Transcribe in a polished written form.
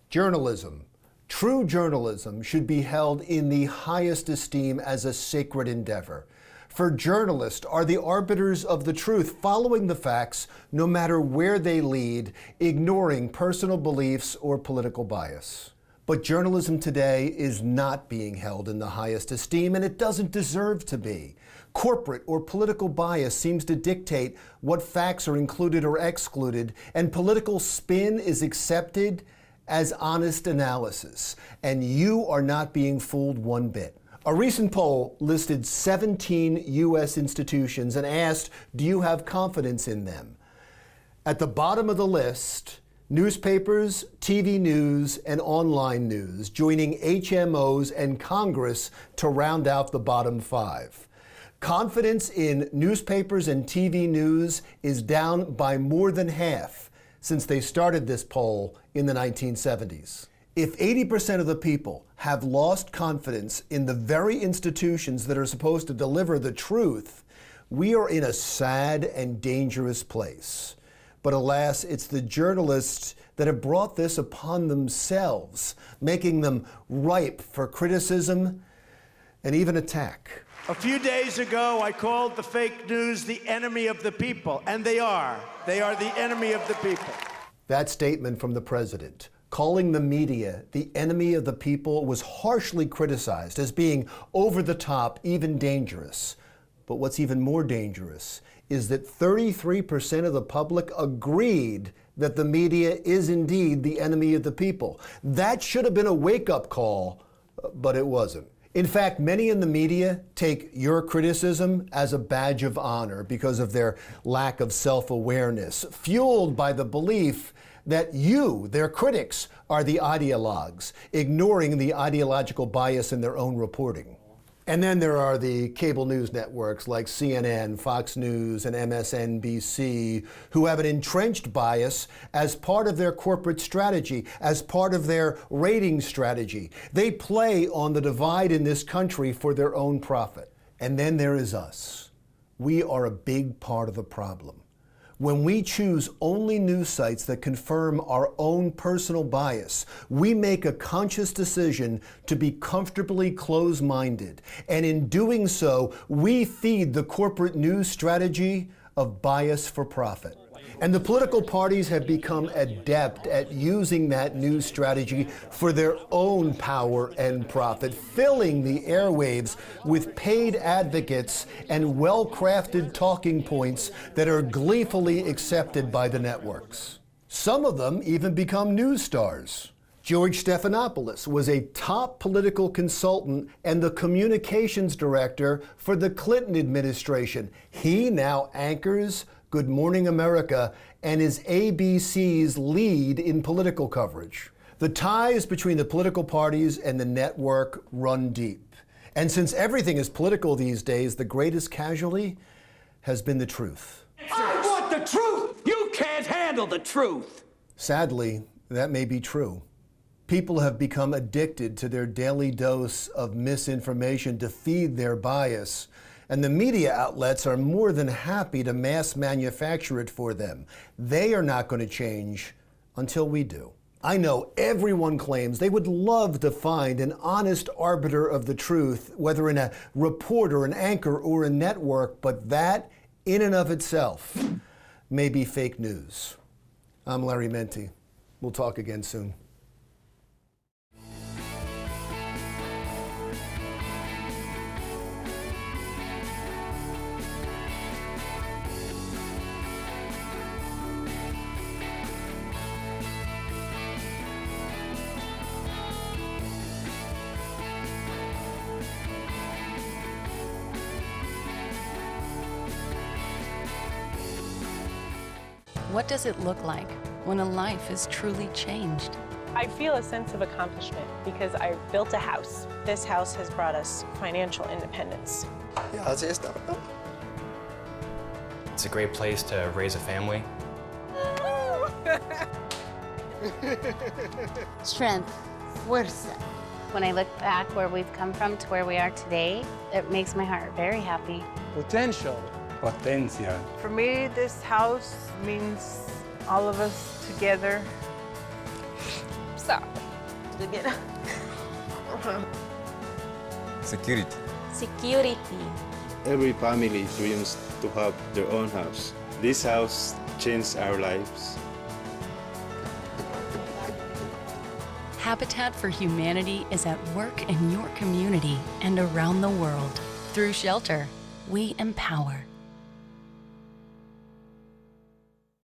Journalism. True journalism should be held in the highest esteem as a sacred endeavor. For journalists are the arbiters of the truth, following the facts no matter where they lead, ignoring personal beliefs or political bias. But journalism today is not being held in the highest esteem, and it doesn't deserve to be. Corporate or political bias seems to dictate what facts are included or excluded, and political spin is accepted as honest analysis, and you are not being fooled one bit. A recent poll listed 17 U.S. institutions and asked, do you have confidence in them? At the bottom of the list, newspapers, TV news, and online news, joining HMOs and Congress to round out the bottom five. Confidence in newspapers and TV news is down by more than half since they started this poll in the 1970s. If 80% of the people have lost confidence in the very institutions that are supposed to deliver the truth, we are in a sad and dangerous place. But alas, it's the journalists that have brought this upon themselves, making them ripe for criticism and even attack. A few days ago, I called the fake news the enemy of the people, and they are. They are the enemy of the people. That statement from the president, calling the media the enemy of the people, was harshly criticized as being over the top, even dangerous. But what's even more dangerous is that 33% of the public agreed that the media is indeed the enemy of the people. That should have been a wake-up call, but it wasn't. In fact, many in the media take your criticism as a badge of honor because of their lack of self-awareness, fueled by the belief that you, their critics, are the ideologues, ignoring the ideological bias in their own reporting. And then there are the cable news networks like CNN, Fox News, and MSNBC, who have an entrenched bias as part of their corporate strategy, as part of their rating strategy. They play on the divide in this country for their own profit. And then there is us. We are a big part of the problem. When we choose only news sites that confirm our own personal bias, we make a conscious decision to be comfortably close-minded. And in doing so, we feed the corporate news strategy of bias for profit. And the political parties have become adept at using that news strategy for their own power and profit, filling the airwaves with paid advocates and well-crafted talking points that are gleefully accepted by the networks. Some of them even become news stars. George Stephanopoulos was a top political consultant and the communications director for the Clinton administration. He now anchors Good Morning America and is ABC's lead in political coverage. The ties between the political parties and the network run deep. And since everything is political these days, the greatest casualty has been the truth. I want the truth! You can't handle the truth! Sadly, that may be true. People have become addicted to their daily dose of misinformation to feed their bias, and the media outlets are more than happy to mass manufacture it for them. They are not going to change until we do. I know everyone claims they would love to find an honest arbiter of the truth, whether in a reporter, an anchor, or a network, but that, in and of itself, may be fake news. I'm Larry Menti. We'll talk again soon. What does it look like when a life is truly changed? I feel a sense of accomplishment because I built a house. This house has brought us financial independence. It's a great place to raise a family. Strength, fuerza. When I look back where we've come from to where we are today, it makes my heart very happy. Potential. Potencia. For me, this house means all of us together. fuerza. Security. Security. Every family dreams to have their own house. This house changed our lives. Habitat for Humanity is at work in your community and around the world. Through shelter, we empower.